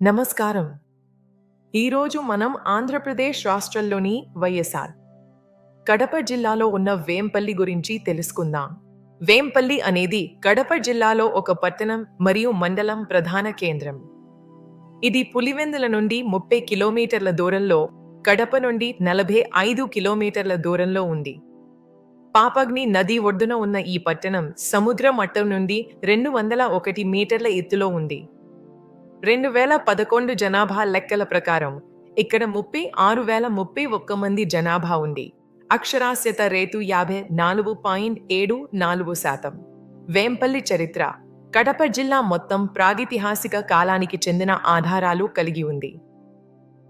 నమస్కారం. ఈరోజు మనం ఆంధ్రప్రదేశ్ రాష్ట్రంలోని వైఎస్ఆర్ కడప జిల్లాలో ఉన్న వేంపల్లి గురించి తెలుసుకుందాం. వేంపల్లి అనేది కడప జిల్లాలో ఒక పట్టణం మరియు మండలం ప్రధాన కేంద్రం. ఇది పులివెందుల నుండి 30 కిలోమీటర్ల దూరంలో, కడప నుండి 45 కిలోమీటర్ల దూరంలో ఉంది. పాపగ్ని నది ఒడ్డున ఉన్న ఈ పట్టణం సముద్ర మట్టం నుండి 201 మీటర్ల ఎత్తులో ఉంది. 2011 జనాభా లెక్కల ప్రకారం ఇక్కడ 36,031 మంది జనాభా ఉంది. అక్షరాస్యత రేటు 54.74%. వేంపల్లి చరిత్ర కడప జిల్లా మొత్తం ప్రాగైతిహాసిక కాలానికి చెందిన ఆధారాలు కలిగి ఉంది.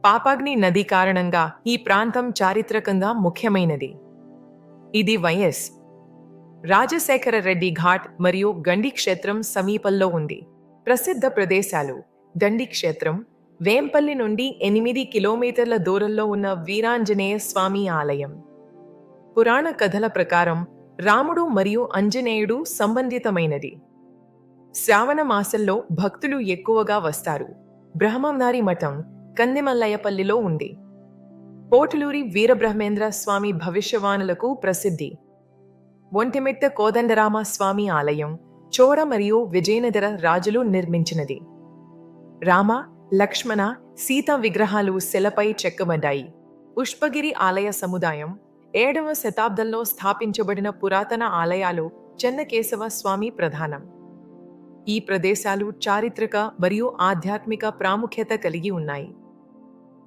పాపగ్ని నది కారణంగా ఈ ప్రాంతం చారిత్రకంగా ముఖ్యమైనది. ఇది వైఎస్ రాజశేఖర రెడ్డి ఘాట్ మరియు గండి క్షేత్రం సమీపంలో ఉంది. ప్రసిద్ధ ప్రదేశాలు: దండి క్షేత్రం, వేంపల్లి నుండి 8 కిలోమీటర్ల దూరంలో ఉన్న వీరాంజనేయ స్వామి ఆలయం. పురాణ కథల ప్రకారం రాముడు మరియు అంజనేయుడు సంబంధితమైనది. శ్రావణ మాసంలో భక్తులు ఎక్కువగా వస్తారు. బ్రహ్మంగారి మఠం కందిమల్లయ్యపల్లిలో ఉంది. పోటులూరి వీరబ్రహ్మేంద్ర స్వామి భవిష్యవాణులకు ప్రసిద్ధి. ఒంటిమిట్ట కోదండరామ స్వామి ఆలయం చోళ మరియు విజయనగర రాజులు నిర్మించినది. రామ, లక్ష్మణ, సీత విగ్రహాలు శిలపై చెక్కబడ్డాయి. పుష్పగిరి ఆలయ సముదాయం 7వ శతాబ్దంలో స్థాపించబడిన పురాతన ఆలయాలు చెన్నకేశవ స్వామి ప్రధానం. ఈ ప్రదేశాలు చారిత్రక మరియు ఆధ్యాత్మిక ప్రాముఖ్యత కలిగి ఉన్నాయి.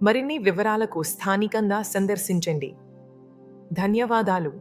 మరిన్ని వివరాలకు స్థానికంగా సందర్శించండి. ధన్యవాదాలు.